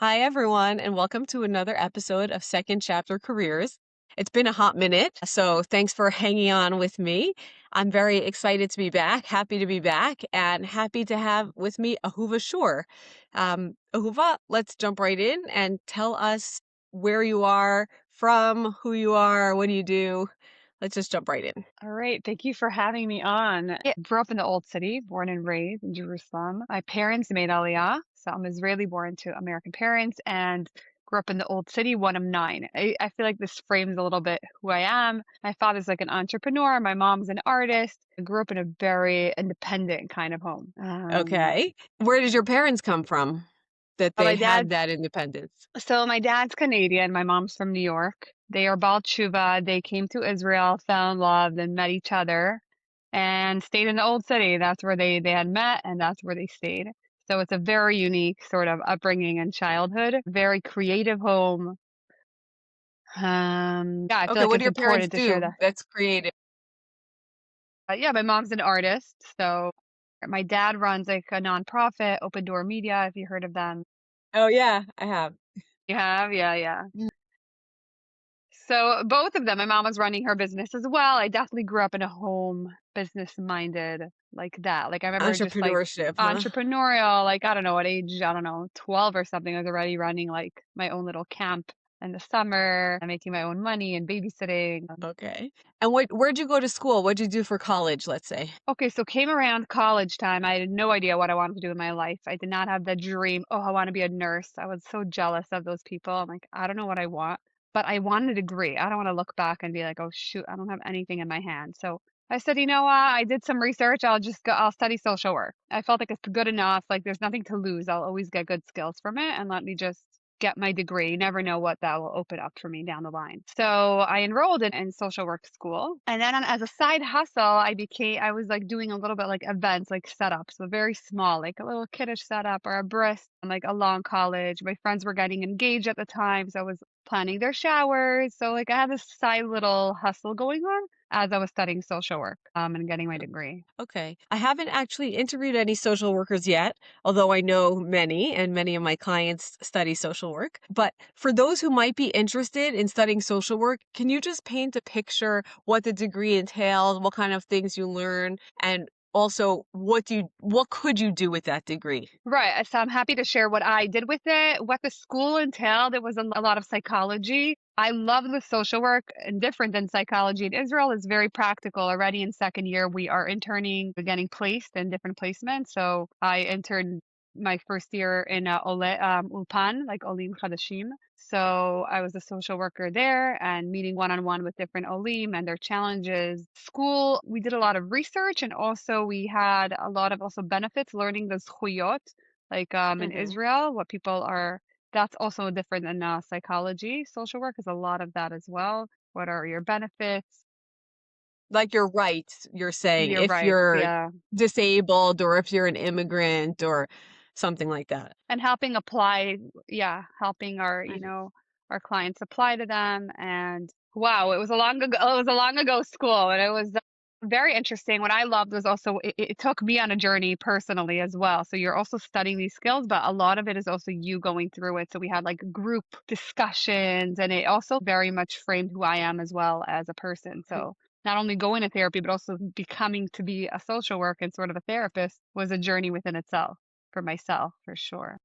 Hi, everyone, and welcome to another episode of Second Chapter Careers. It's been a hot minute, so thanks for hanging on with me. I'm very excited to be back, happy to be back, and happy to have with me Ahuva Shore. Ahuva, let's jump right in and tell us where you are from, who you are, what do you do. Let's just jump right in. All right. Thank you for having me on. I grew up in the Old City, born and raised in Jerusalem. My parents made Aliyah, so I'm Israeli born to American parents and grew up in the Old City, one of nine. I feel like this frames a little bit who I am. My father's like an entrepreneur. My mom's an artist. I grew up in a very independent kind of home. Okay. Where did your parents come from that they My had dad's that independence? my dad's Canadian. My mom's from New York. They are Baal Tshuva. They came to Israel, fell in love, then met each other, and stayed in the old city. That's where they had met, and that's where they stayed. So it's a very unique sort of upbringing and childhood. Very creative home. Yeah, I feel Okay, like what do it's your parents important to share do that. that's creative? Yeah, my mom's an artist, so my dad runs like a nonprofit, Open Door Media, if you heard of them. Oh, yeah, I have. You have? Yeah, yeah. Mm. So both of them, my mom was running her business as well. I definitely grew up in a home business minded like that. Like I remember just like Entrepreneurship, huh? entrepreneurial, like I don't know, at age, I don't know, 12 or something, I was already running like my own little camp in the summer and making my own money and babysitting. Okay. And where'd you go to school? What'd you do for college, let's say? Okay, so came around college time. I had no idea what I wanted to do in my life. I did not have the dream, oh, I want to be a nurse. I was so jealous of those people. I'm like, I don't know what I want, but I want a degree. I don't want to look back and be like, oh, shoot, I don't have anything in my hand. So I said, you know what? I did some research. I'll study social work. I felt like it's good enough. Like there's nothing to lose. I'll always get good skills from it and let me just get my degree. You never know what that will open up for me down the line. So I enrolled in social work school. And then as a side hustle, I was like doing a little bit like events, like setups, but very small, like a little kiddish setup or a bris, like a long college. My friends were getting engaged at the time. So I was planning their showers. So like I had this side little hustle going on as I was studying social work and getting my degree. Okay. I haven't actually interviewed any social workers yet, although I know many, and many of my clients study social work. But for those who might be interested in studying social work, can you just paint a picture what the degree entails, what kind of things you learn, and also what could you do with that degree? Right. So I'm happy to share what I did with it, what the school entailed. It was a lot of psychology. I love the social work and different than psychology in Israel is very practical. Already in second year, we are interning, we're getting placed in different placements. So I interned my first year in Ulpan, like Olim Chadashim. So I was a social worker there and meeting one-on-one with different Olim and their challenges. School, we did a lot of research and also we had a lot of also benefits learning the zchuyot, like in Hmm. Israel, what people are, that's also different than psychology. Social work is a lot of that as well. What are your benefits? Like your rights, you're saying, Your if rights, you're yeah. disabled or if you're an immigrant or something like that. And helping apply, yeah, helping our, Mhm. our clients apply to them. And wow, it was a long ago, it was a long ago school, and it was very interesting. What I loved was also it took me on a journey personally as well. So you're also studying these skills, but a lot of it is also you going through it. So we had like group discussions, and it also very much framed who I am as well as a person. So not only going to therapy, but also becoming to be a social work and sort of a therapist was a journey within itself for myself, for sure.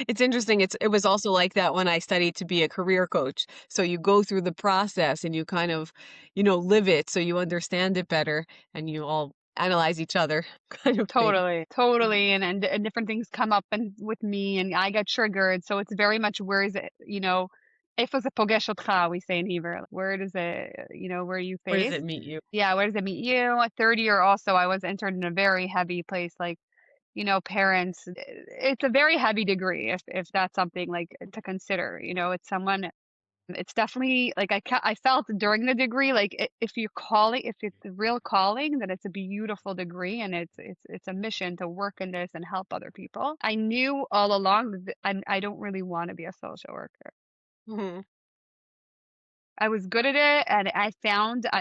It's interesting. It was also like that when I studied to be a career coach. So you go through the process and you kind of, live it so you understand it better and you all analyze each other kind of thing. Totally, totally, and different things come up and with me, and I get triggered. So it's very much where is it, איפה זה פוגש אותך, we say in Hebrew. Like, where does it, where you Where does face? it meet you? Yeah, where does it meet you? Third year also, I was interned in a very heavy place, like, parents. It's a very heavy degree if that's something like to consider. It's someone it's definitely like I felt during the degree, like if you're calling, if it's a real calling, then it's a beautiful degree and it's a mission to work in this and help other people. I knew all along that I don't really want to be a social worker. Mhm. I was good at it, and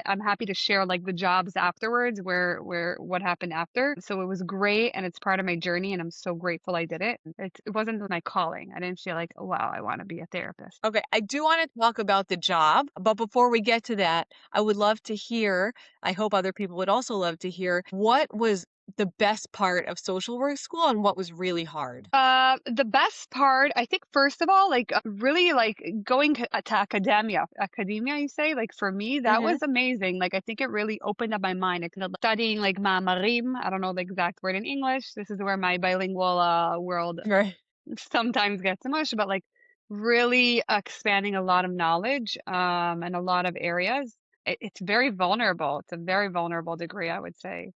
I'm happy to share like the jobs afterwards where what happened after. So it was great, and it's part of my journey, and I'm so grateful I did it. It wasn't my calling. I didn't feel like, oh, wow, I want to be a therapist. Okay, I do want to talk about the job, but before we get to that, I would love to hear, I hope other people would also love to hear, what was the best part of social work school and what was really hard? The best part, I think, first of all, like really like going to academia, you say, like for me, that Hmm. was amazing. Like, I think it really opened up my mind. I kind of studying like mamarim. I don't know the exact word in English. This is where my bilingual world Right. sometimes gets mushed, but like really expanding a lot of knowledge and a lot of areas. It's very vulnerable. It's a very vulnerable degree, I would say.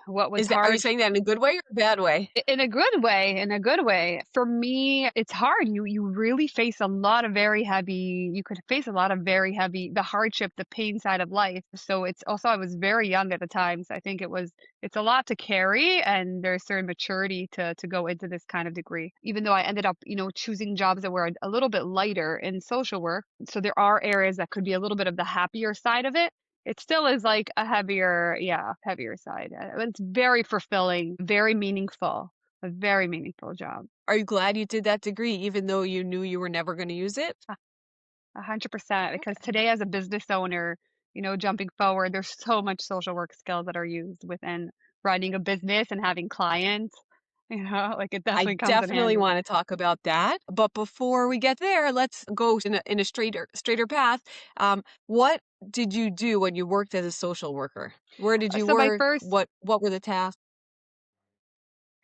What was Are you hard saying that in a good way or a bad way? in a good way, in a good way. For me, it's hard. You really face a lot of very heavy you could face a lot of very heavy the hardship, the pain side of life. So it's also I was very young at the time, so I think it's a lot to carry and there's certain maturity to go into this kind of degree. Even though I ended up, choosing jobs that were a little bit lighter in social work. So there are areas that could be a little bit of the happier side of it. It still is like a heavier side. It's very fulfilling, very meaningful, a very meaningful job. Are you glad you did that degree even though you knew you were never going to use it? 100% because Okay. today as a business owner, jumping forward, there's so much social work skills that are used within running a business and having clients, like it I definitely comes in definitely handy. want to talk about that. But before we get there, let's go in a straighter path. What did you do when you worked as a social worker? Where did you So my work? first What were the tasks?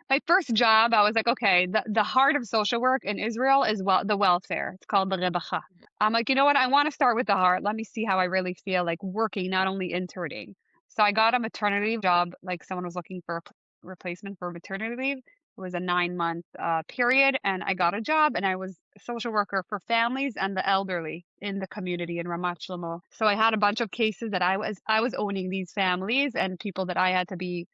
My first job, I was like, okay, the heart of social work in Israel is the welfare. It's called the rebacha. I'm like, you know what? I want to start with the heart. Let me see how I really feel like working, not only interning. So I got a maternity job, like someone was looking for a replacement for maternity leave. It was a 9-month period, and I got a job, and I was a social worker for families and the elderly in the community in Ramat Shlomo. So I had a bunch of cases that I was owning these families and people that I had to be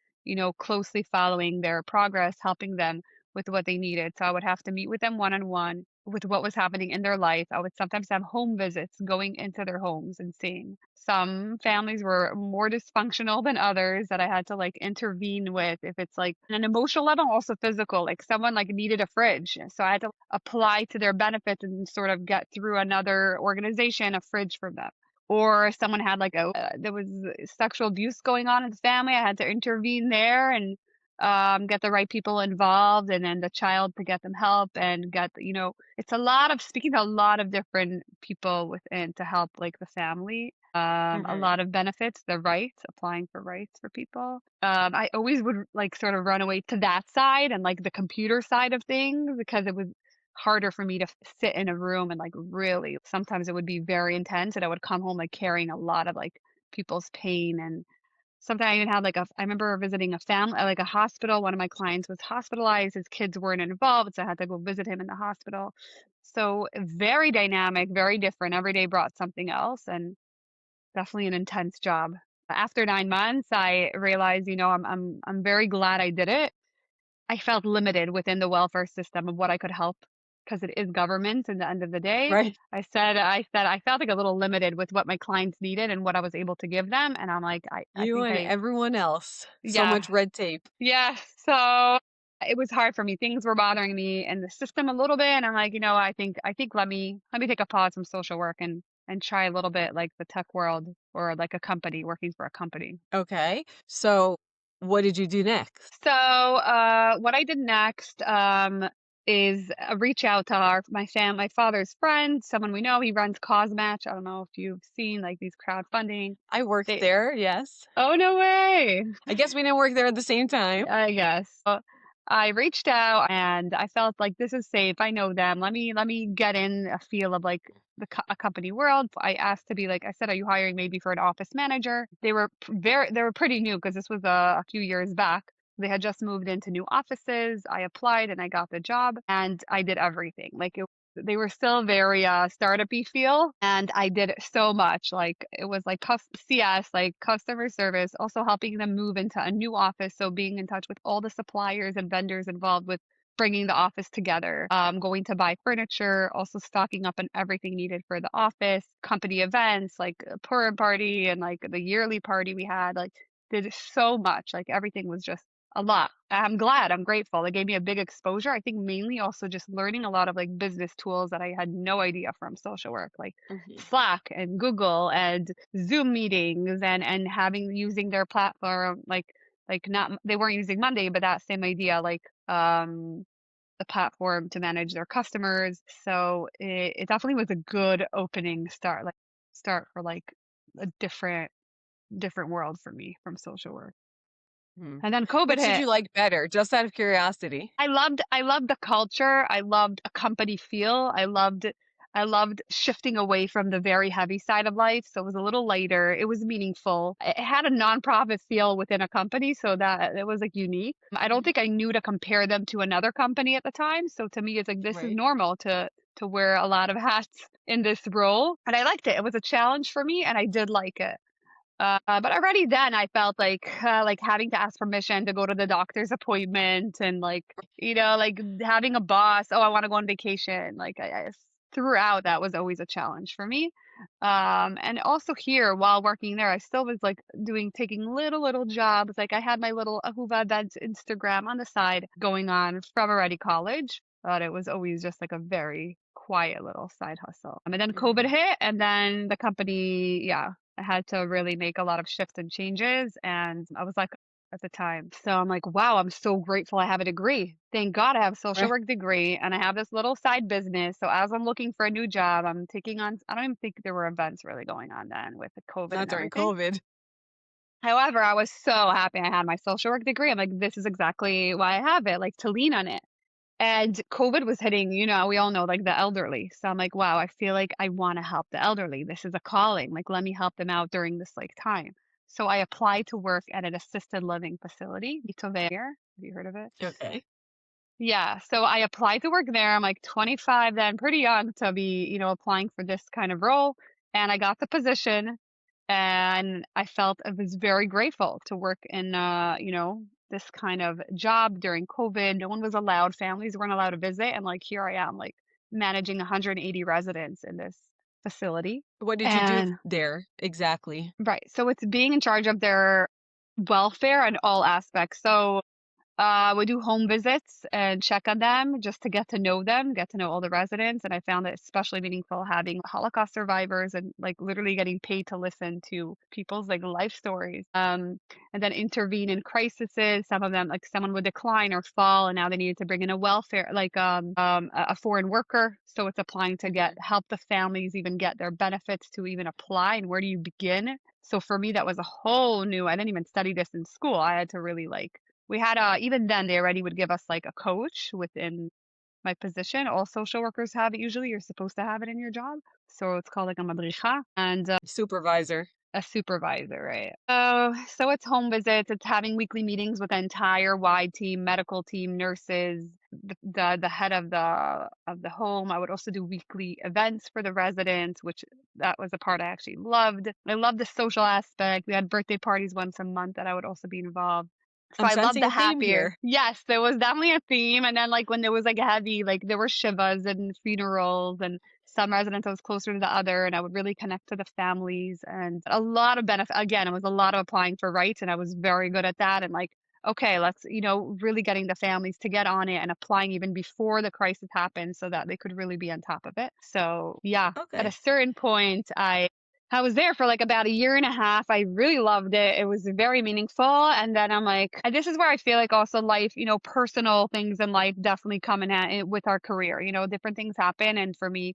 closely following their progress, helping them with what they needed. So I would have to meet with them one on one with what was happening in their life. I would sometimes have home visits going into their homes and seeing. Some families were more dysfunctional than others that I had to like intervene with if it's like an emotional level, also physical. Like someone like needed a fridge. So I had to apply to their benefits and sort of get through another organization a fridge for them or someone had like there was sexual abuse going on in the family. I had to intervene there and get the right people involved, and then the child to get them help and it's a lot of speaking to a lot of different people within to help like the family. A Hmm. lot of benefits, the rights, applying for rights for people. I always would like sort of run away to that side and like the computer side of things because it was harder for me to sit in a room and like really sometimes it would be very intense and I would come home like carrying a lot of like people's pain and sometimes I even had like I remember visiting a family like a hospital. One of my clients was hospitalized. His kids weren't involved, so I had to go visit him in the hospital. So very dynamic, very different. Every day brought something else and definitely an intense job. After 9 months, I realized, I'm very glad I did it. I felt limited within the welfare system of what I could help because it is government in the end of the day. Right. I said I felt like a little limited with what my clients needed and what I was able to give them. And I'm like, I You think and everyone else. So yeah, much red tape. yeah. So it was hard for me. Things were bothering me in the system a little bit. And I'm like, I think let me take a pause from social work and try a little bit like the tech world or like a company, working for a company. Okay. So what did you do next? So, what I did next, is reach out to my father's friend, someone we know. He runs Cause Match. I don't know if you've seen like these crowdfunding. I worked They, there, yes. oh no way! I guess we didn't work there at the same time. I guess. So I reached out and I felt like this is safe. I know them. Let me get in a feel of like a company world. I asked to be like I said, are you hiring maybe for an office manager? They were pretty new because this was a few years back. They had just moved into new offices. I applied and I got the job and I did everything. They were still very startup-y feel, and I did so much. Like it was like CS, like customer service, also helping them move into a new office. So being in touch with all the suppliers and vendors involved with bringing the office together, going to buy furniture, also stocking up on everything needed for the office, company events like a Purim party and like the yearly party we had, like did so much. Like everything was just a lot. I'm glad, I'm grateful. It gave me a big exposure. I think mainly also just learning a lot of like business tools that I had no idea from social work, like Mhm. Slack and Google and Zoom meetings and having using their platform like not they weren't using Monday, but that same idea, like the platform to manage their customers. So it definitely was a good opening start, like start for like a different world for me from social work. Mhm. And then COVID Which did hit. you like better? Just out of curiosity. I loved the culture. I loved a company feel. I loved shifting away from the very heavy side of life. So it was a little lighter. It was meaningful. It had a nonprofit feel within a company, so that it was like unique. I don't Mhm. think I knew to compare them to another company at the time. So to me, it's like this is Right. normal to wear a lot of hats in this role. And I liked it. It was a challenge for me and I did like it. But already then I felt like having to ask permission to go to the doctor's appointment and like having a boss. Oh, I want to go on vacation. Like throughout that was always a challenge for me. And also here while working there, I still was like taking little jobs. Like I had my little Ahuva events Instagram on the side going on from already college, but it was always just like a very quiet little side hustle. And then COVID Mhm. hit, and then the company, yeah, I had to really make a lot of shifts and changes, and I was like at the time. So I'm like, wow, I'm so grateful I have a degree. Thank God I have a social Right. work degree and I have this little side business. So as I'm looking for a new job, I'm taking on, I don't even think there were events really going on then with the COVID Not and during everything. COVID. However, I was so happy I had my social work degree. I'm like, this is exactly why I have it, like to lean on it. And COVID was hitting, we all know like the elderly. So I'm like, wow, I feel like I want to help the elderly. This is a calling. Like, let me help them out during this like time. So I applied to work at an assisted living facility. Have you heard of it? Okay. Yeah. So I applied to work there. I'm like 25 then, pretty young to be, applying for this kind of role. And I got the position and I felt I was very grateful to work in this kind of job during COVID. No one was allowed, families weren't allowed to visit, and like here I am like managing 180 residents in this facility. What did you do And there exactly? right, so it's being in charge of their welfare and all aspects. So we do home visits and check on them just to get to know them, get to know all the residents. And I found it especially meaningful having Holocaust survivors and like literally getting paid to listen to people's like life stories. And then intervene in crises. Some of them, like someone would decline or fall, and now they needed to bring in a welfare, like a foreign worker. So it's applying to get Mhm. help the families even get their benefits to even apply. And where do you begin? So for me, that was a whole new. I didn't even study this in school. I had to really like we had even then they already would give us like a coach within my position. All social workers have it usually. You're supposed to have it in your job. So it's called like a madricha and Supervisor. a supervisor, right? So it's home visits. It's having weekly meetings with the entire wide team, medical team, nurses, the head of the home. I would also do weekly events for the residents, which that was a part I actually loved. I loved the social aspect. We had birthday parties once a month that I would also be involved. So I'm I love sensing the a theme happier. here. Yes, there was definitely a theme. And then like when there was like a heavy, like there were shivas and funerals and some residents I was closer to the other and I would really connect to the families and a lot of benefit. Again, it was a lot of applying for rights and I was very good at that. And like, okay, let's, really getting the families to get on it and applying even before the crisis happened so that they could really be on top of it. So yeah, at a Okay. certain point, I was there for like about a year and a half. I really loved it. It was very meaningful. And then I'm like, and this is where I feel like also life, personal things in life definitely come in with our career. Different things happen. And for me,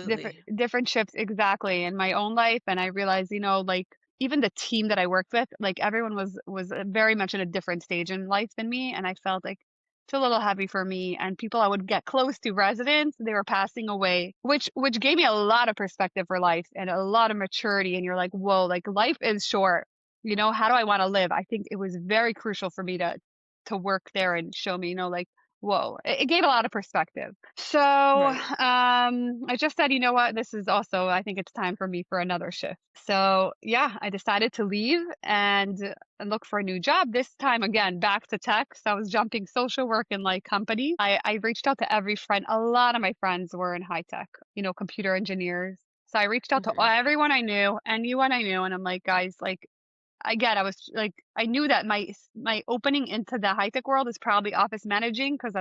different Absolutely. different shifts exactly in my own life. And I realized, like even the team that I worked with, like everyone was very much in a different stage in life than me. And I felt like it's a little heavy for me. And people I would get close to, residents, they were passing away, which gave me a lot of perspective for life and a lot of maturity. And you're like, whoa, like life is short. How do I want to live? I think it was very crucial for me to work there and show me, like whoa, it gave a lot of perspective. So, Right. I just said, you know what, this is also, I think it's time for me for another shift. So, yeah, I decided to leave and look for a new job. This time again, back to tech. So I was jumping social work and like company. I reached out to every friend. A lot of my friends were in high tech, computer engineers. So I reached out to Mhm. everyone I knew, anyone I knew, and I'm like, guys, like again, I was like, I knew that my opening into the high tech world is probably office managing because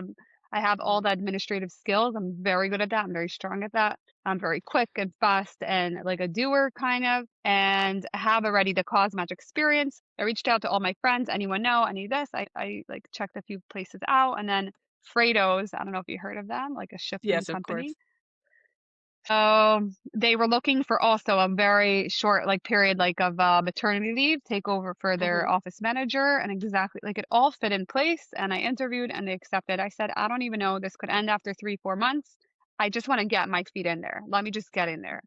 I have all the Mhm. administrative skills. I'm very good at that. I'm very strong at that. I'm very quick and fast and like a doer kind of, and I have already the cause match experience. I reached out to all my friends. Anyone know any of this? I like checked a few places out, and then Fredo's. I don't know if you heard of them, like a shifting Yes, of company. course. They were looking for also a very short, like, period, like, of, maternity leave, take over for their Mhm. office manager, and exactly like, it all fit in place, and I interviewed, and they accepted. I said, "I don't even know, this could end after 3, 4 months. I just wanna get my feet in there. Let me just get in there."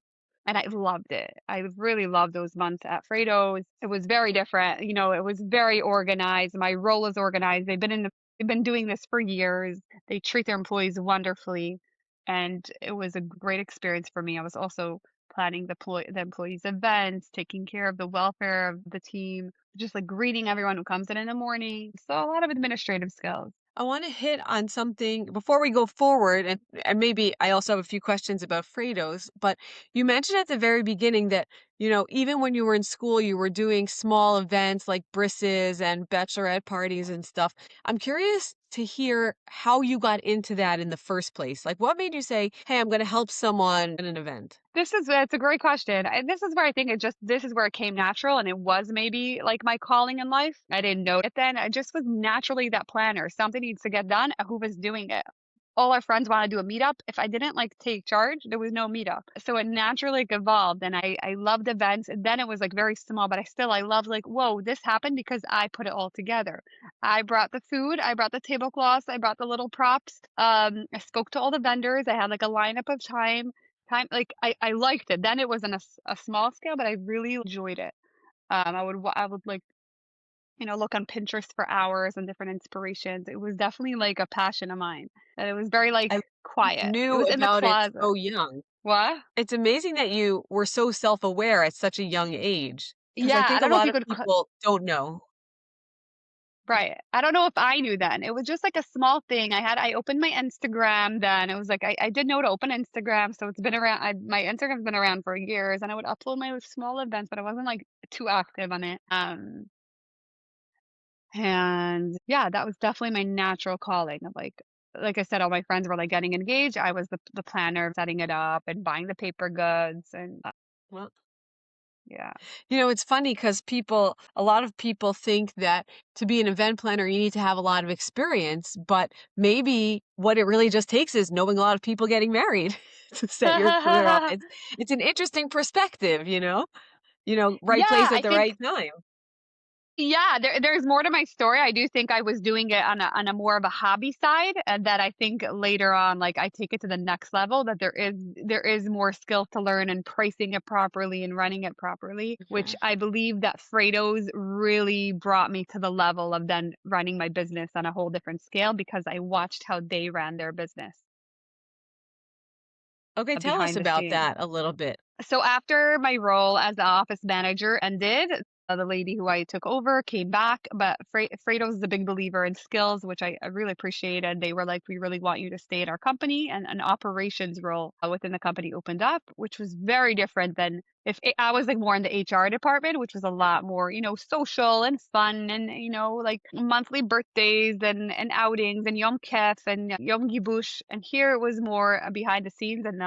And I loved it. I really loved those months at Fredo's. It was very different, it was very organized. My role is organized. They've been doing this for years. They treat their employees wonderfully, and it was a great experience for me. I was also planning the employees' events, taking care of the welfare of the team, just like greeting everyone who comes in the morning. So a lot of administrative skills. I want to hit on something before we go forward, and maybe I also have a few questions about Fredos. But you mentioned at the very beginning that, even when you were in school, you were doing small events like brisses and bachelorette parties and stuff. I'm curious to hear how you got into that in the first place. Like, what made you say, hey, I'm going to help someone at an event? That's a great question. And this is where I think this is where it came natural and it was maybe like my calling in life. I didn't know it then. I just was naturally that planner. Something needs to get done. Who was doing it? All our friends want to do a meetup. If I didn't like take charge, there was no meetup. So it naturally like, evolved and I loved events. And then it was like very small, but I loved like, whoa, this happened because I put it all together. I brought the food, I brought the tablecloths, I brought the little props. I spoke to all the vendors. I had like a lineup of like I liked it. Then it was on a small scale, but I really enjoyed it. I would like, look on Pinterest for hours and different inspirations. It was definitely like a passion of mine. And it was very like I quiet. It knew was in the about it closet. so young. What? It's amazing that you were so self-aware at such a young age, because I Yeah, I think a don't know if lot you of could people don't know. right. I don't know if I knew then. It was just like a small thing. I opened my Instagram then. It was like I did know to open Instagram, so it's been around. My Instagram's been around for years, and I would upload my small events, but I wasn't like too active on it. And yeah, that was definitely my natural calling of like I said, all my friends were like getting engaged. I was the planner, setting it up and buying the paper goods, and Well, yeah. it's funny because a lot of people think that to be an event planner, you need to have a lot of experience, but maybe what it really just takes is knowing a lot of people getting married to set your career off. It's an interesting perspective, right Yeah, place at I the think right time. yeah, there's more to my story. I do think I was doing it on a more of a hobby side, and that I think later on, like I take it to the next level, that there is more skill to learn and pricing it properly and running it properly, which Mhm. I believe that Fredo's really brought me to the level of then running my business on a whole different scale because I watched how they ran their business Okay, tell us behind the about scenes. that a little bit. So after my role as the office manager ended, the lady who I took over came back, but Fredo's is a big believer in skills, which I really appreciated. They were like, "We really want you to stay at our company," and an operations role within the company opened up, which was very different than if I was like more in the HR department, which was a lot more, social and fun, and like monthly birthdays and outings and Yom Kippur and Yom Kibush. And here it was more behind the scenes and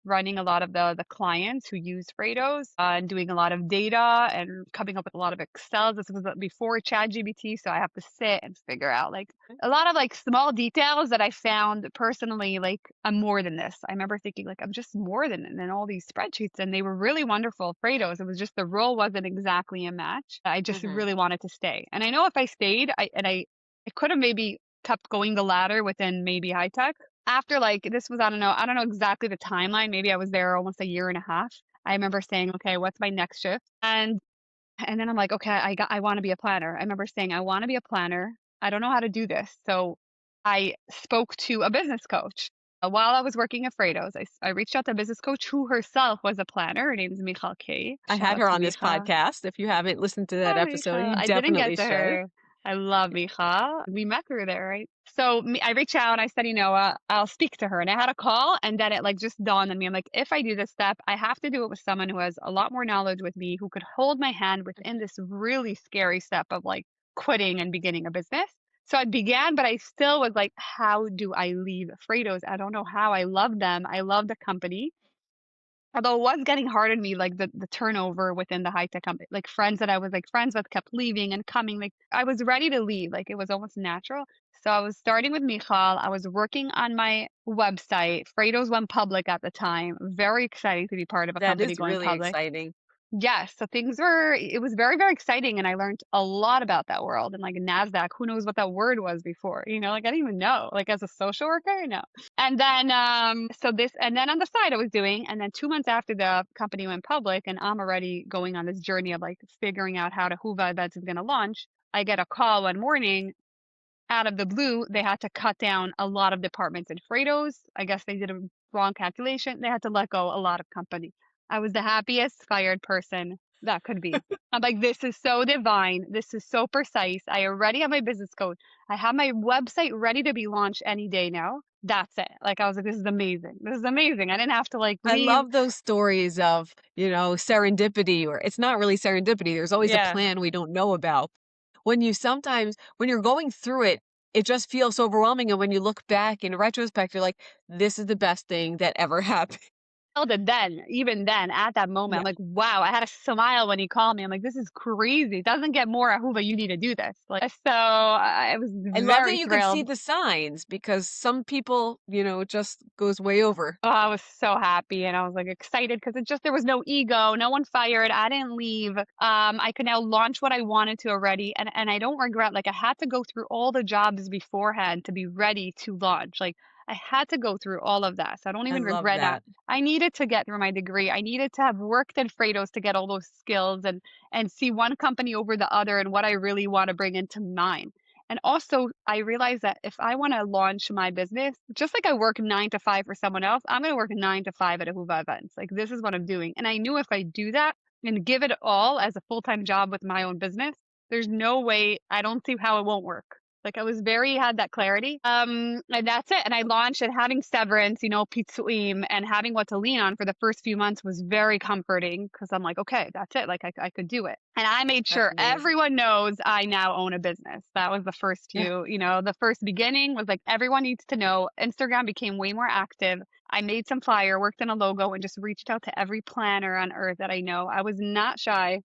running a lot of the clients who use Fredos and doing a lot of data and coming up with a lot of Excel. This was before ChatGPT, so I have to sit and figure out like a lot of like small details that I found personally like I'm more than this. I remember thinking like I'm just more than all these spreadsheets, and they were really wonderful Fredos. It was just the role wasn't exactly a match. I just Mhm. really wanted to stay, and I know if I stayed, I could have maybe kept going the ladder within maybe high tech after like this was I don't know exactly the timeline. Maybe I was there almost a year and a half. I remember saying, "Okay, what's my next shift?" And then I'm like, "Okay, I want to be a planner." I remember saying, "I want to be a planner. I don't know how to do this." So I spoke to a business coach. While I was working at Fredo's, I reached out to a business coach who herself was a planner. Her name is Michal K. I Shout had out her to on this Michal. podcast. If you haven't listened to that Hi, episode, Michal. you I didn't get definitely to should. her. I love Michal. We met through there, right? So I reached out and I said, I'll speak to her. And I had a call, and then it like just dawned on me. I'm like, if I do this step, I have to do it with someone who has a lot more knowledge with me, who could hold my hand within this really scary step of like quitting and beginning a business. So I began, but I still was like, how do I leave Fredo's? I don't know how. I love them. I love the company. Although it was getting hard on me, like the turnover within the high tech company, like friends that I was like friends with kept leaving and coming. Like I was ready to leave, like it was almost natural. So I was starting with Michal. I was working on my website. Fredo's went public at the time. Very exciting to be part of a That company is going really public. exciting. Yes, so it was very, very exciting, and I learned a lot about that world and, like, NASDAQ, who knows what that word was before, like, I didn't even know, like, as a social worker, no. And then, and then on the side I was doing, and then 2 months after the company went public and I'm already going on this journey of, like, figuring out how the Ahuva events is gonna launch, I get a call one morning out of the blue. They had to cut down a lot of departments in Fredo's. I guess they did a wrong calculation. They had to let go a lot of company. I was the happiest fired person that could be. I'm like, this is so divine. This is so precise. I already have my business code. I have my website ready to be launched any day now. That's it. Like I was like, this is amazing. This is amazing. I didn't have to like I leave. love those stories of, serendipity, or it's not really serendipity. There's always a Yeah. plan we don't know about. When you're going through it, it just feels so overwhelming. And when you look back in retrospect, you're like, this is the best thing that ever happened. Felt it then, even then, at that moment, I'm Yeah. like, "Wow," I had a smile when he called me. I'm like, "This is crazy. It doesn't get more Ahuva, you need to do this." Like, so I was I love that very you could see thrilled. the signs because some people, it just goes way over. Oh, I was so happy and I was like excited because there was no ego, no one fired. I didn't leave. I could now launch what I wanted to already, and I don't regret. Like I had to go through all the jobs beforehand to be ready to launch. Like I had to go through all of that, so I don't I even love regret that. that. I needed to get through my degree. I needed to have worked at Fredo's to get all those skills and see one company over the other and what I really want to bring into mine. And also, I realized that if I want to launch my business, just like I work 9 to 5 for someone else, I'm going to work 9 to 5 at Ahuva Events. Like, this is what I'm doing. And I knew if I do that and give it all as a full time job with my own business, there's no way, I don't see how it won't work. Like I was had that clarity. And that's it. And I launched and having severance, pitsuim and having what to lean on for the first few months was very comforting because I'm like, okay, that's it. Like I could do it. And I made That's sure amazing. everyone knows I now own a business. That was the first Yeah. the first beginning was like everyone needs to know. Instagram became way more active. I made some flyer, worked on a logo, and just reached out to every planner on earth that I know. I was not shy.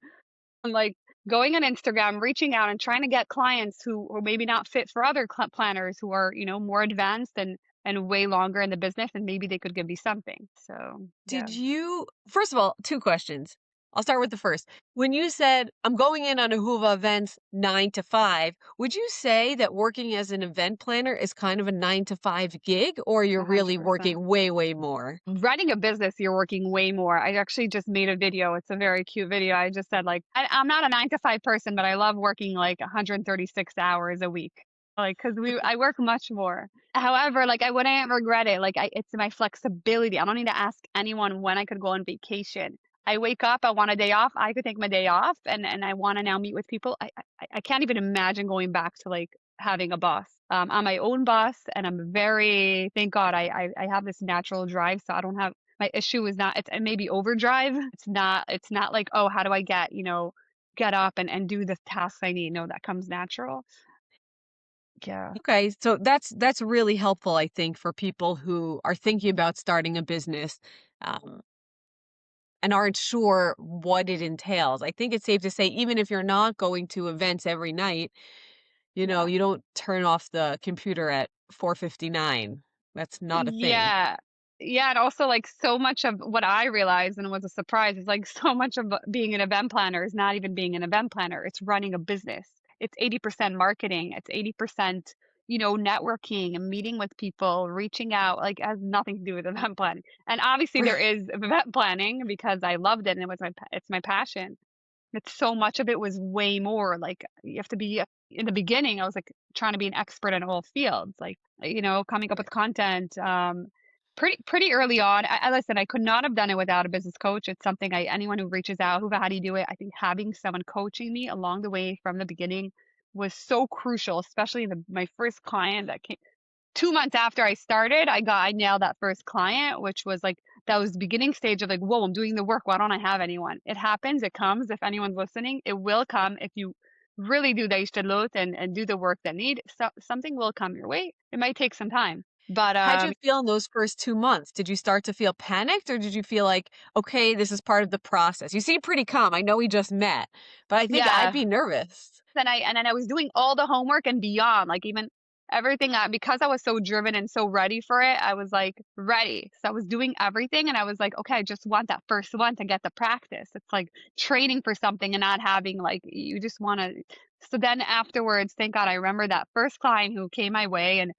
I'm like going on Instagram, reaching out and trying to get clients who are maybe not fit for other planners who are, more advanced and way longer in the business and maybe they could give me something. So, yeah. First of all, two questions. I'll start with the first. When you said, I'm going in on Ahuva events 9 to 5, would you say that working as an event planner is kind of a 9 to 5 gig, or you're really 100%. working way, way more? Running a business, you're working way more. I actually just made a video. It's a very cute video. I just said like I'm not a 9 to 5 person, but I love working like 136 hours a week. Like because I work much more. However, like I wouldn't regret it. Like it's my flexibility. I don't need to ask anyone when I could go on vacation. I wake up, I want a day off. I could take my day off, and I want to now meet with people. I can't even imagine going back to like having a boss. I'm my own boss, and I'm very thank God I have this natural drive, so I don't have my issue is not it's maybe overdrive. It's not like oh how do I get up and do the tasks I need. No, that comes natural. Yeah. Okay, so that's really helpful, I think, for people who are thinking about starting a business, um, and aren't sure what it entails. I think it's safe to say, even if you're not going to events every night, Yeah. you don't turn off the computer at 4:59. That's not a thing. Yeah. Yeah, and also, like, so much of what I realized and was a surprise is, like, so much of being an event planner is not even being an event planner, it's running a business. It's 80% marketing, it's 80%, networking and meeting with people, reaching out, like, it has nothing to do with event planning. And obviously there is event planning because I loved it and it's my passion. It's so much of it was way more, like, you have to be in the beginning, I was, like, trying to be an expert in all fields, like, coming up with Right. content, pretty early on. I listen, I could not have done it without a business coach. It's something anyone who reaches out, "Hoover, how do you do it?" I think having someone coaching me along the way from the beginning was so crucial, especially my first client that came 2 months after I started, I nailed that first client, which was, like, that was the beginning stage of, like, "Whoa, I'm doing the work. Why don't I have anyone?" It happens, it comes. If anyone's listening, it will come if you really do the ishtalut and do the work that need. Something will come your way. It might take some time, but, How'd you feel in those first 2 months? Did you start to feel panicked, or did you feel like, "Okay, this is part of the process"? You seem pretty calm. I know we just met, but I think I'd yeah. be nervous. And then I was doing all the homework and beyond, like, even everything, because I was so driven and so ready for it, I was, like, ready. So I was doing everything, and I was like, "Okay, I just want that first one to get the practice." It's like training for something and not having, like, you just wanna. So then afterwards, thank God, I remember that first client who came my way, and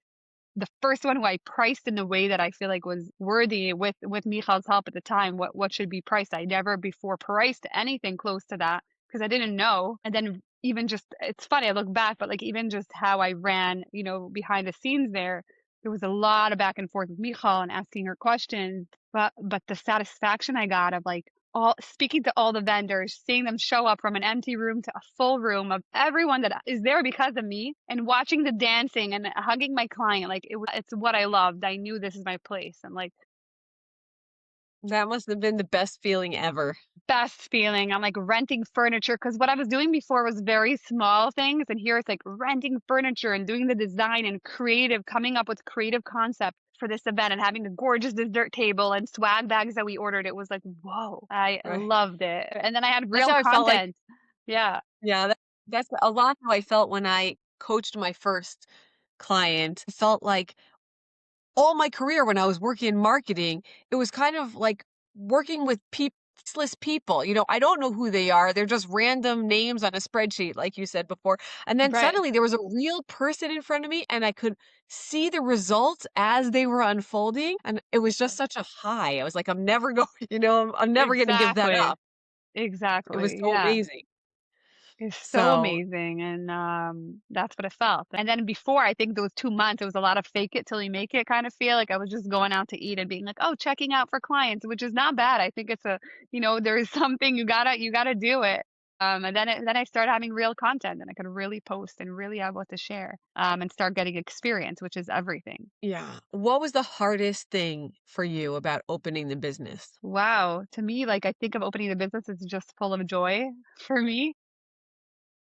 the first one who I priced in the way that I feel like was worthy with Michal's help at the time, what should be priced. I never before priced anything close to that because I didn't know. And then even just it's funny, I look back, but like even just how I ran, behind the scenes there was a lot of back and forth with Michal and asking her questions. But the satisfaction I got of like all speaking to all the vendors, seeing them show up from an empty room to a full room of everyone that is there because of me, and watching the dancing and hugging my client, like it's what I loved. I knew this is my place, and like That must have been the best feeling ever. best feeling. I'm like renting furniture because what I was doing before was very small things, and here it's like renting furniture and doing the design and creative, coming up with creative concept for this event and having the gorgeous dessert table and swag bags that we ordered. It was like, whoa, I Right. loved it. And then I had That's real how I felt like content. Yeah. yeah, that's a lot how I felt when I coached my first client. I felt like all my career when I was working in marketing, it was kind of like working with faceless people. I don't know who they are. They're just random names on a spreadsheet, like you said before. And then Right. suddenly there was a real person in front of me and I could see the results as they were unfolding. And it was just such a high. I was like, I'm never going, I'm never going to give that Exactly. up. It was Exactly. so Yeah. amazing. It's so So, amazing, and, that's what it felt. And then before, I think those 2 months, it was a lot of fake it till you make it kind of feel, like I was just going out to eat and being like, "Oh, checking out for clients," which is not bad. I think there is something you gotta do it. And then I started having real content, and I could really post and really have what to share, and start getting experience, which is everything. yeah. What was the hardest thing for you about opening the business? Wow. To me, like, I think of opening the business as just full of joy for me.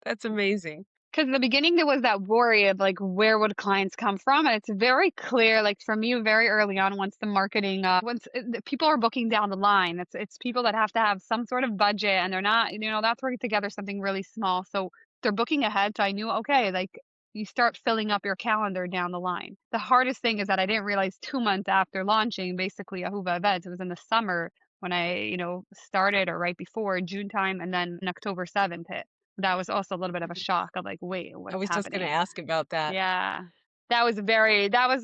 That's amazing. 'Cause in the beginning, there was that worry of, like, where would clients come from, and it's very clear, like, for me, very early on, once the people are booking down the line, it's people that have to have some sort of budget, and they're not that's working together something really small, so they're booking ahead, so I knew, okay, like, you start filling up your calendar down the line. The hardest thing is that I didn't realize 2 months after launching, basically, Ahuva Events, it was in the summer when I, started or right before June time, and then October 7th hit. That was also a little bit of a shock of like, "Wait, I what's was just gonna happening?" ask about that. Yeah. That was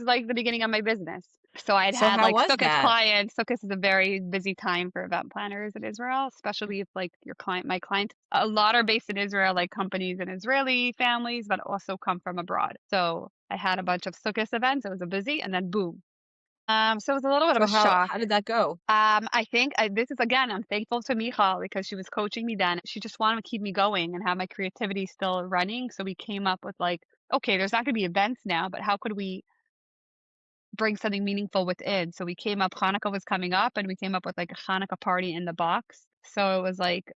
like the beginning of my business. So I'd So had how like was Sukkot that? clients. Sukkot is a very busy time for event planners in Israel, especially if like my client, a lot are based in Israel, like companies and Israeli families, but also come from abroad. So I had a bunch of Sukkot events. It was a busy, and then boom. So it was a little bit of So a shock. how did that go? I think this is again, I'm thankful to Michal because she was coaching me then. She just wanted to keep me going and have my creativity still running. So we came up with like, okay, there's not going to be events now, but how could we bring something meaningful within. So we came up Hanukkah was coming up, and we came up with, like, a Hanukkah party in the box. So it was, like,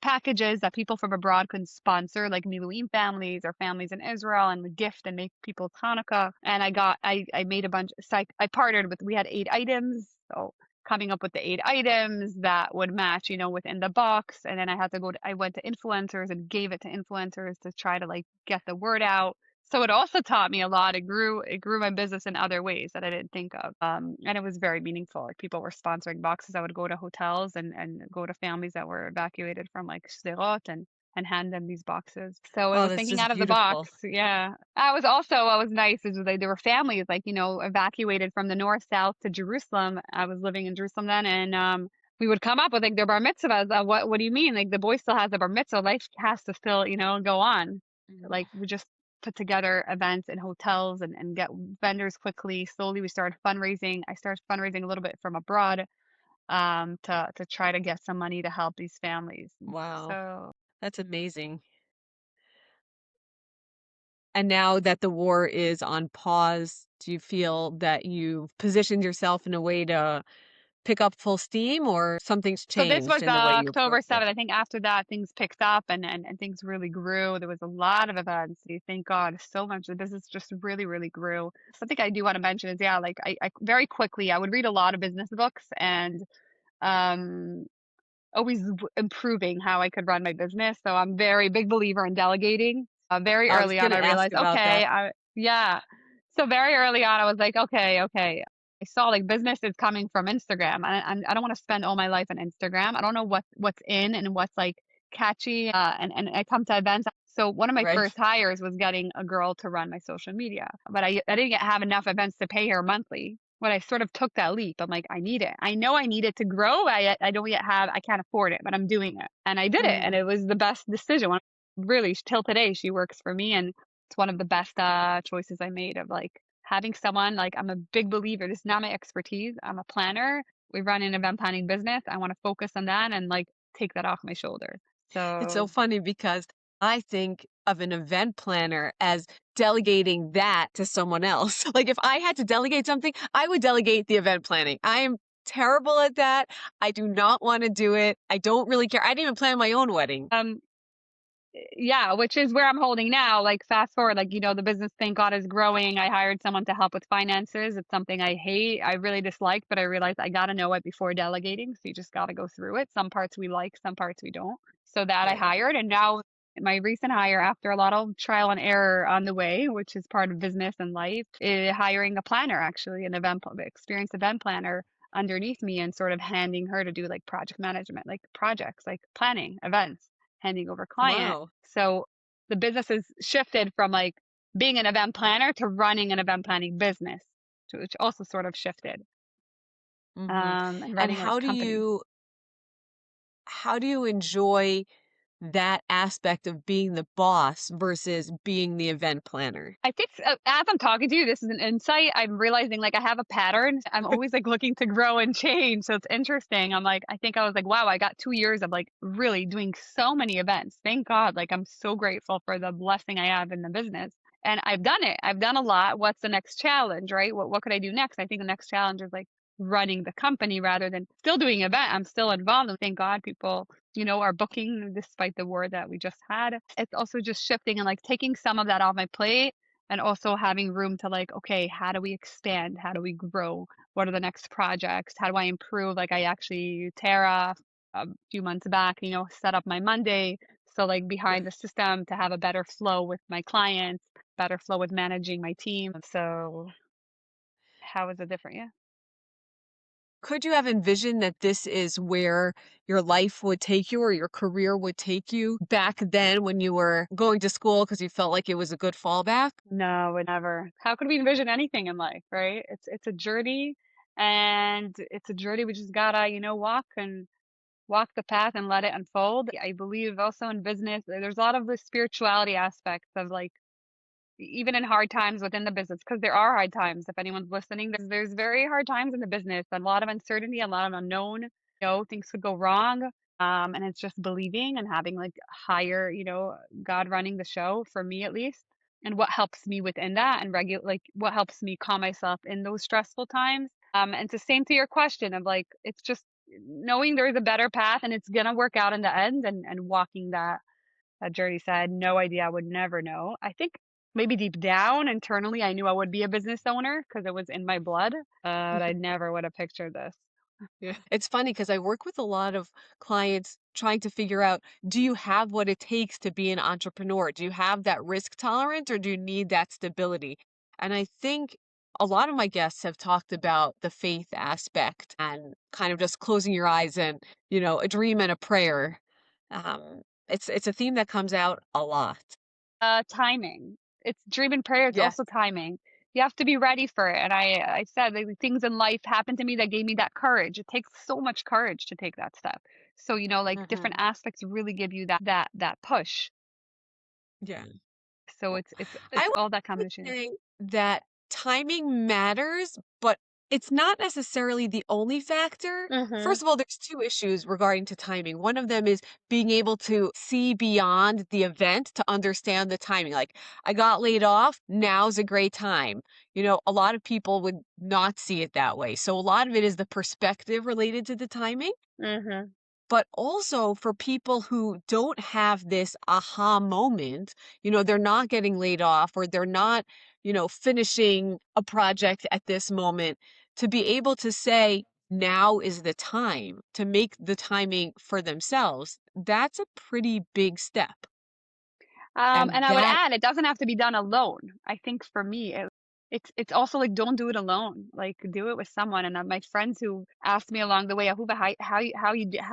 packages that people from abroad can sponsor, like Miluim families or families in Israel, and would gift and make people Hanukkah. And I made a bunch I partnered with we had 8 items, so coming up with the 8 items that would match, within the box, and then I went to influencers and gave it to influencers to try to, like, get the word out. So it also taught me a lot. It grew my business in other ways that I didn't think of. And it was very meaningful. Like people were sponsoring boxes. I would go to hotels and go to families that were evacuated from like Sderot and hand them these boxes. So it Oh, was that's thinking just out of the beautiful. box. Yeah. I was also what was nice is like there were families like, evacuated from the north, south to Jerusalem. I was living in Jerusalem then, and we would come up with like their bar mitzvahs. What do you mean? Like the boy still has a bar mitzvah. Life has to still, go on. Mhm. Like we just put together events in hotels and get vendors quickly. Slowly we started fundraising. I started fundraising a little bit from abroad to try to get some money to help these families. Wow, So that's amazing. And now that the war is on pause, do you feel that you've positioned yourself in a way to pick up full steam, or something's So this changed was in the way you October approach it? 7th. I think after that things picked up and things really grew. There was a lot of events. Thank God so much. The business just really, really grew. Something I do want to mention is yeah, like I very quickly I would read a lot of business books and um always improving how I could run my business. So I'm very big believer in delegating. Very I was early on, gonna I ask realized, about that. okay, yeah. So very early on, I was like, okay, okay. I saw like business is coming from Instagram. I don't want to spend all my life on Instagram. I don't know what's in and what's like catchy. And I come to events. So one of my Right. first hires was getting a girl to run my social media, but I didn't have enough events to pay her monthly. When I sort of took that leap, I'm like, I need it. I know I need it to grow. I don't yet have, I can't afford it, but I'm doing it. And I did it. And Mhm. it was the best decision. Really, till today, she works for me. And it's one of the best choices I made of like having someone, like, I'm a big believer. This is not my expertise. I'm a planner. We run an event planning business. I want to focus on that and like take that off my shoulders. It's so So funny because I think of an event planner as delegating that to someone else. Like if I had to delegate something, I would delegate the event planning. I am terrible at that. I do not want to do it. I don't really care. I didn't even plan my own wedding. um, yeah, which is where I'm holding now. Like fast forward, like, the business, thank God, is growing. I hired someone to help with finances. It's something I hate. I really dislike, but I realized I got to know it before delegating. So you just got to go through it. Some parts we like, some parts we don't. So that I Right. hired. And now my recent hire, after a lot of trial and error on the way, which is part of business and life, is hiring a planner, actually, an experienced event planner underneath me and sort of handing her to do like project management, like projects, like planning events, handing over client. Wow. So the business has shifted from like being an event planner to running an event planning business, which also sort of shifted, Hmm. and And running like companies. how do you enjoy that aspect of being the boss versus being the event planner? I think as I'm talking to you, this is an insight. I'm realizing like I have a pattern. I'm always like looking to grow and change. So it's interesting. I'm like, I think I was like, wow, I got 2 years of like really doing so many events. Thank God. Like I'm so grateful for the blessing I have in the business. And I've done it. I've done a lot. What's the next challenge, right? What could I do next? I think the next challenge is like running the company rather than still doing event. I'm still involved. And thank God people are booking despite the war that we just had. It's also just shifting and like taking some of that off my plate and also having room to like, okay, how do we expand? How do we grow? What are the next projects? How do I improve? Like I actually Tara a few months back, set up my Monday. So like behind the system to have a better flow with my clients, better flow with managing my team. So how is it different? Yeah. Could you have envisioned that this is where your life would take you or your career would take you back then when you were going to school because you felt like it was a good fallback? No, would never. How could we envision anything in life, right? It's a journey and it's a journey we just gotta, walk the path and let it unfold. I believe also in business, there's a lot of the spirituality aspects of like, even in hard times within the business, because there are hard times. If anyone's listening, there's very hard times in the business, a lot of uncertainty, a lot of unknown. Things could go wrong. And it's just believing and having like higher, God running the show for me at least. And what helps me within that and like what helps me calm myself in those stressful times. And it's the same to your question of like, it's just knowing there's a better path and it's gonna work out in the end and walking that journey. Said no idea, I would never know. I think maybe deep down internally, I knew I would be a business owner because it was in my blood, but I never would have pictured this. Yeah. It's funny because I work with a lot of clients trying to figure out, do you have what it takes to be an entrepreneur? Do you have that risk tolerance or do you need that stability? And I think a lot of my guests have talked about the faith aspect and kind of just closing your eyes and, a dream and a prayer. It's a theme that comes out a lot. Timing. It's dream and prayer. It's Yeah. also timing. You have to be ready for it, and I said, like, things in life happened to me that gave me that courage. It takes so much courage to take that step. So, like, different Mhm. aspects really give you that push. Yeah. So Well, it's I all that would combination. say that timing matters, but it's not necessarily the only factor. Mhm. First of all, there's two issues regarding to timing. One of them is being able to see beyond the event to understand the timing. Like, I got laid off, now's a great time. A lot of people would not see it that way. So a lot of it is the perspective related to the timing. Mhm. But also for people who don't have this aha moment, they're not getting laid off or they're not, finishing a project at this moment, to be able to say, now is the time to make the timing for themselves. That's a pretty big step. And And I would that, add, it doesn't have to be done alone. I think for me, it's also like don't do it alone. Like do it with someone. And my friends who asked me along the way, Ahuva, how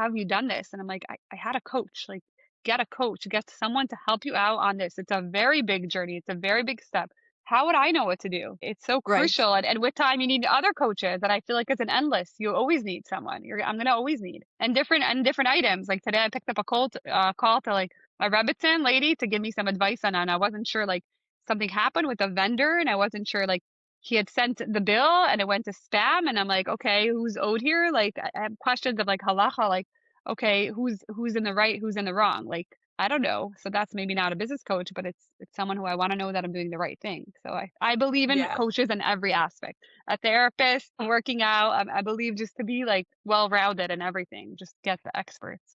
have you done this? And I'm like, I had a coach. Like get a coach, get someone to help you out on this. It's a very big journey. It's a very big step. How would I know what to do? It's so right, crucial. And with time, you need other coaches. And I feel like it's an endless. You always need someone. I'm gonna always need and different items. Like today, I picked up a call to like a Rebbitzin lady to give me some advice on. I wasn't sure, like, something happened with a vendor, and I wasn't sure, like, he had sent the bill and it went to spam, and I'm like, "Okay, who's owed here?" Like, I have questions of, like, halacha, like, okay, who's in the right, who's in the wrong? Like, I don't know. So that's maybe not a business coach, but it's someone who I wanna know that I'm doing the right thing. So I believe in yeah, coaches in every aspect. A therapist, working out, I believe just to be, like, well-rounded in everything, just get the experts.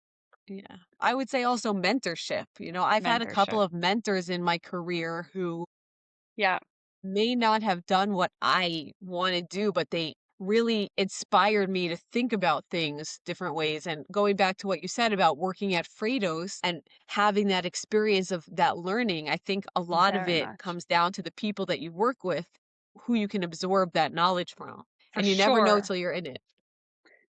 yeah. I would say also mentorship. I've had a couple Mentorship. of mentors in my career who Yeah. may not have done what I want to do, but they really inspired me to think about things different ways. And going back to what you said about working at Fredo's and having that experience of that learning, I think a lot of Very it much. comes down to the people that you work with, who you can absorb that knowledge from. For And you never know sure. till you're in it.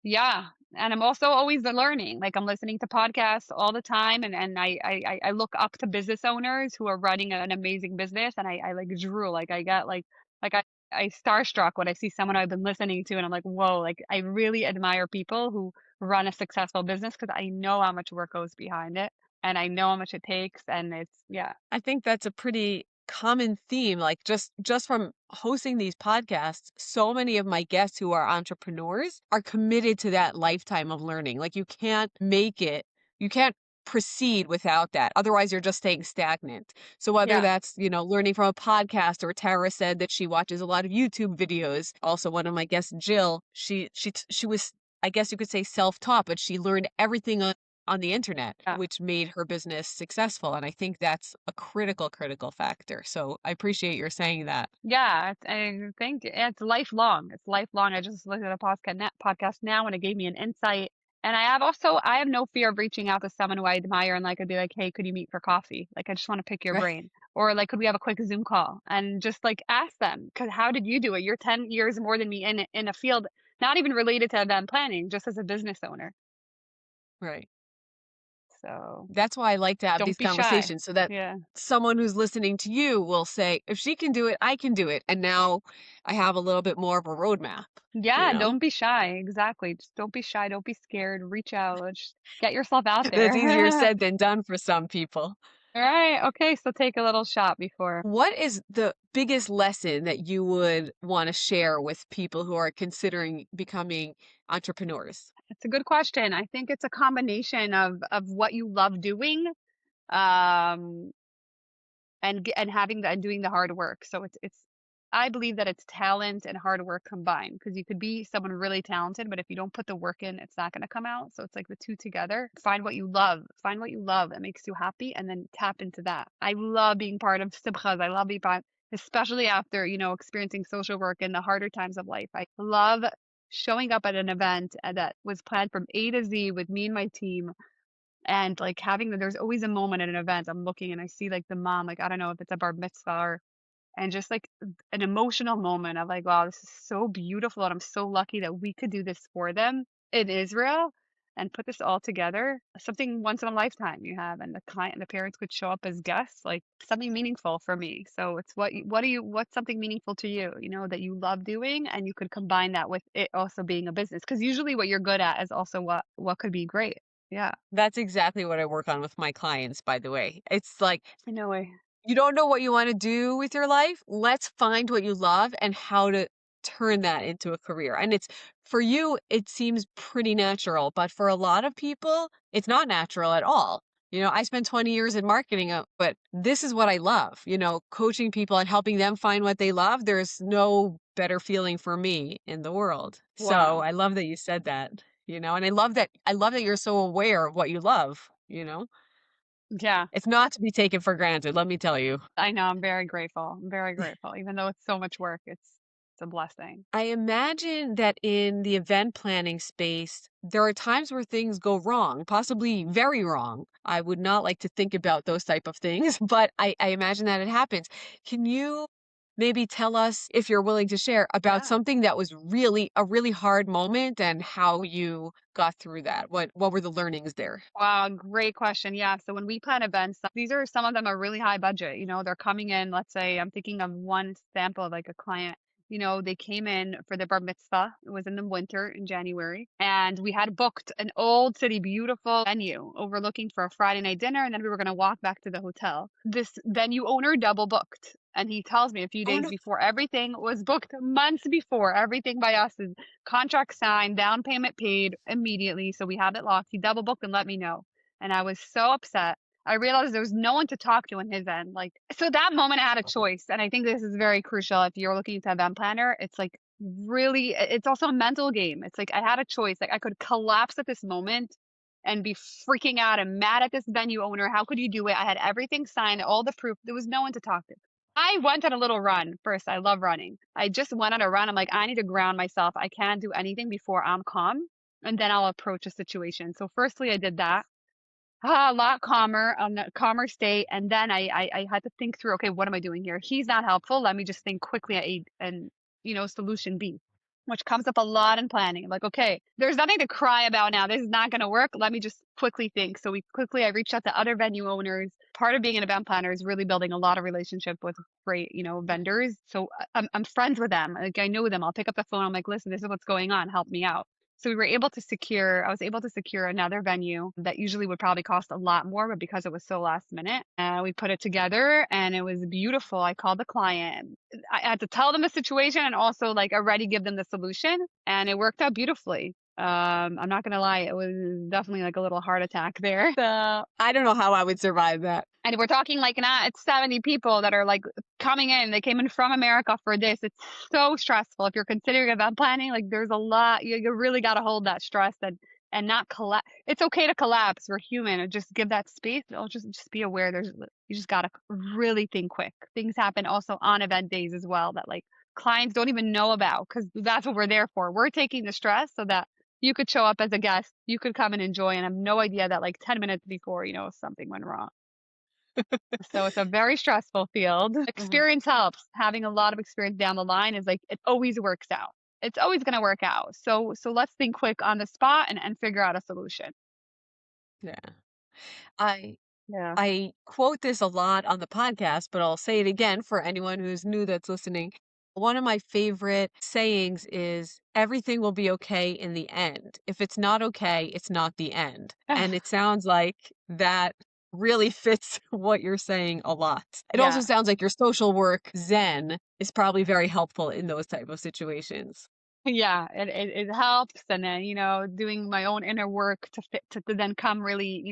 Yeah, and I'm also always learning, like, I'm listening to podcasts all the time, and I look up to business owners who are running an amazing business, and I, like, drool, like, I get, like, I starstruck when I see someone I've been listening to, and I'm like, "Whoa," like, I really admire people who run a successful business because I know how much work goes behind it, and I know how much it takes, and it's yeah, I think that's a pretty common theme, like, just from hosting these podcasts, so many of my guests who are entrepreneurs are committed to that lifetime of learning. Like, you can't proceed without that. Otherwise, you're just staying stagnant. So whether yeah, that's, learning from a podcast, or Tara said that she watches a lot of YouTube videos. Also, one of my guests, Jill, she was, I guess you could say, self-taught, but she learned everything on the internet, yeah. which made her business successful. And I think that's a critical, critical factor. So I appreciate your saying that. Yeah, I think it's lifelong. It's lifelong. I just looked at a podcast now, and it gave me an insight. And I have no fear of reaching out to someone who I admire, and like I'd be like, "Hey, could you meet for coffee? Like, I just want to pick your Right. brain." Or like, "Could we have a quick Zoom call?" And just like ask them, "Cause how did you do it? You're 10 years more than me in a field not even related to event planning, just as a business owner." Right. So That's why I like to have don't these be shy. conversations so that Yeah. someone who's listening to you will say, if she can do it, I can do it. And now I have a little bit more of a roadmap, you Yeah, know? don't be shy. Exactly. Just don't be shy. Don't be scared. Reach out. Just get yourself out That's easier there. said than done for some people. All right. Okay. So take a little shot before. What is the biggest lesson that you would want to share with people who are considering becoming entrepreneurs? It's a good question. I think it's a combination of what you love doing, um, and having the and doing the hard work. So it's I believe that it's talent and hard work combined because you could be someone really talented, but if you don't put the work in, it's not going to come out. So it's like the two together. Find what you love. Find what you love that makes you happy, and then tap into that. I love being part of simchas. I love being part, especially after experiencing social work in the harder times of life. I love showing up at an event that was planned from A to Z with me and my team and, like, having there's always a moment at an event, I'm looking and I see, like, the mom, like, I don't know if it's a bar mitzvah or and just, like, an emotional moment of, like, "Wow, this is so beautiful, and I'm so lucky that we could do this for them in Israel." and put this all together, something once in a lifetime you have, and the client and the parents could show up as guests, like something meaningful for me. So it's what's something meaningful to you, that you love doing, and you could combine that with it also being a business. Because usually what you're good at is also what could be great. Yeah. That's exactly what I work on with my clients, by the way. It's like, No way. you don't know what you wanna do with your life? Let's find what you love and how to turn that into a career, and it's for you, it seems pretty natural, but for a lot of people, it's not natural at all. I spent 20 years in marketing, but this is what I love, coaching people and helping them find what they love. There's no better feeling for me in the world. So, Wow. I love that you said that, and I love that you're so aware of what you love? Yeah. It's not to be taken for granted, let me tell you. I know, I'm very grateful. I'm very grateful. Even though it's so much work, it's a blessing. I imagine that in the event planning space, there are times where things go wrong, possibly very wrong. I would not like to think about those type of things, but I imagine that it happens. Can you maybe tell us, if you're willing to share, about Yeah. something that was really a really hard moment and how you got through that? What were the learnings there? Wow, great question. Yeah. So when we plan events, these are some of them are really high budget. They're coming in, let's say I'm thinking of one sample of like a client. They came in for the bar mitzvah. It was in the winter in January. And we had booked an old city, beautiful venue overlooking for a Friday night dinner. And then we were going to walk back to the hotel. This venue owner double booked. And he tells me a few Oh days no. before everything was booked, months before everything by us is contract signed, down payment paid immediately, so we have it locked. He double booked and let me know. And I was so upset. I realized there was no one to talk to on his end. Like, so that moment I had a choice. And I think this is very crucial if you're looking to event planner. It's like really, it's also a mental game. It's like I had a choice. Like I could collapse at this moment and be freaking out and mad at this venue owner. How could you do it? I had everything signed, all the proof. There was no one to talk to. I went on a little run first. I love running. I just went on a run. I'm like, I need to ground myself. I can't do anything before I'm calm, and then I'll approach a situation. So, firstly, I did that. A lot calmer, a calmer state, and then I had to think through. Okay, what am I doing here? He's not helpful. Let me just think quickly at A and solution B, which comes up a lot in planning. I'm like, okay, there's nothing to cry about now. This is not going to work. Let me just quickly think. So I reached out to other venue owners. Part of being an event planner is really building a lot of relationship with great, vendors. So I'm friends with them. Like I know them. I'll pick up the phone. I'm like, listen, this is what's going on. Help me out. So I was able to secure another venue that usually would probably cost a lot more, but because it was so last minute, we put it together and it was beautiful. I called the client. I had to tell them the situation and also like already give them the solution, and it worked out beautifully. I'm not gonna lie, it was definitely like a little heart attack there. I don't know how I would survive that. And we're talking like not it's 70 people that are like coming in. They came in from America for this. It's so stressful. If you're considering event planning, like there's a lot. You really got to hold that stress and not collapse. It's okay to collapse. We're human. And just give that space. Just be aware. You just gotta really think quick. Things happen also on event days as well that like clients don't even know about because that's what we're there for. We're taking the stress so that you could show up as a guest. You could come and enjoy and have no idea that like 10 minutes before, something went wrong. So it's a very stressful field. Mhm. Experience helps. Having a lot of experience down the line is like it always works out. It's always going to work out. So let's think quick on the spot and figure out a solution. Yeah. I Yeah. I quote this a lot on the podcast, but I'll say it again for anyone who's new that's listening. One of my favorite sayings is everything will be okay in the end. If it's not okay, it's not the end. And it sounds like that really fits what you're saying a lot. It also Yeah. sounds like your social work zen is probably very helpful in those type of situations. Yeah, it helps, and then, doing my own inner work to fit to then come really,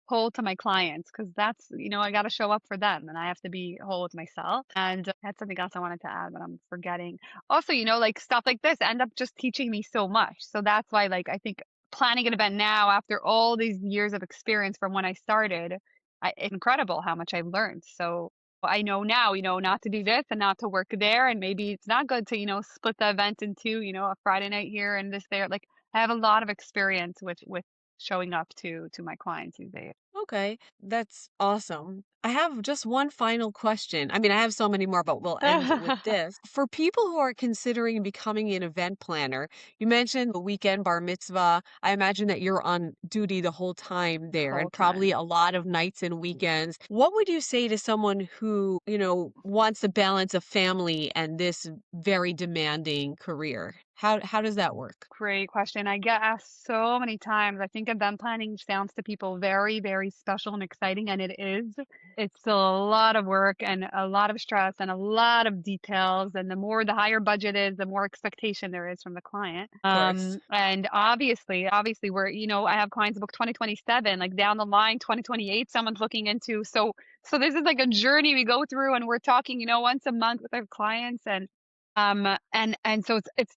whole to my clients because that's, I gotta show up for them, and I have to be whole with myself, and that's something else I wanted to add, but I'm forgetting. Also, like, stuff like this end up just teaching me so much, so that's why, like, I think planning an event now after all these years of experience from when I started, it's incredible how much I've learned, so I know now, not to do this and not to work there. And maybe it's not good to, split the event into, a Friday night here and this there. Like I have a lot of experience with showing up to my clients these days. Okay, that's awesome. I have just one final question. I mean, I have so many more, but we'll end with this. For people who are considering becoming an event planner, you mentioned the weekend bar mitzvah. I imagine that you're on duty the whole time The there whole and probably time. a lot of nights and weekends. What would you say to someone who, wants to balance a family and this very demanding career? How does that work? Great question. I get asked so many times. I think event planning sounds to people very, very special and exciting, and it is. It's still a lot of work and a lot of stress and a lot of details. And the higher budget is, the more expectation there is from the client. Of course. And obviously, I have clients book 2027, like down the line, 2028, someone's looking into. So this is like a journey we go through, and we're talking, once a month with our clients, and so it's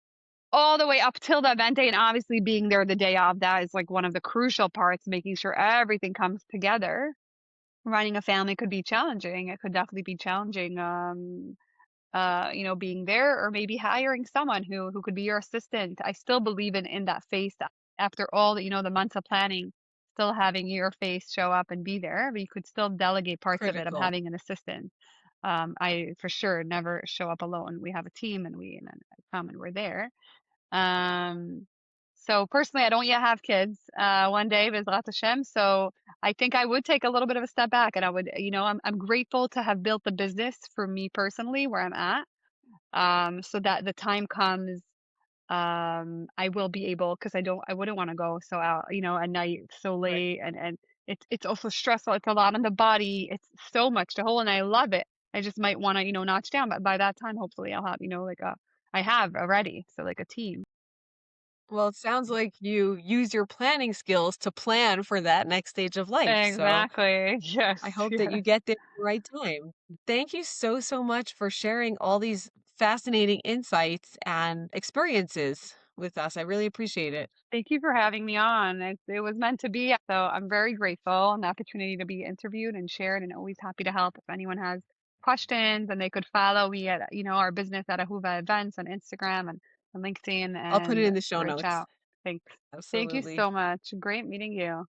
all the way up till the event day, and obviously being there the day of, that is like one of the crucial parts, making sure everything comes together. Running a family could be challenging. It could definitely be challenging. Being there or maybe hiring someone who could be your assistant. I still believe in that face after all the months of planning, still having your face show up and be there, but you could still delegate parts of it. I'm Critical. having an assistant. I for sure never show up alone. We have a team and then I come and we're there. Um, so personally, I don't yet have kids. One day, Bezrat Hashem. So I think I would take a little bit of a step back, and I would, I'm grateful to have built the business for me personally where I'm at. So that the time comes, I will be able, because I wouldn't want to go so out, at night so Right. late, and it's also stressful. It's a lot on the body. It's so much to hold, and I love it. I just might want to, notch down, but by that time, hopefully, I'll have, I have already, so like a team. Well, it sounds like you use your planning skills to plan for that next stage of life. So Exactly. I Yes, hope that you yes. get there at the right time. Thank you so, so much for sharing all these fascinating insights and experiences with us. I really appreciate it. Thank you for having me on. It was meant to be. So I'm very grateful and the opportunity to be interviewed and shared, and always happy to help if anyone has questions, and they could follow me at, our business at Ahuva Events on Instagram and LinkedIn I'll put it and in the show reach notes. out. Thanks. Thank you Absolutely. so much. Great meeting you.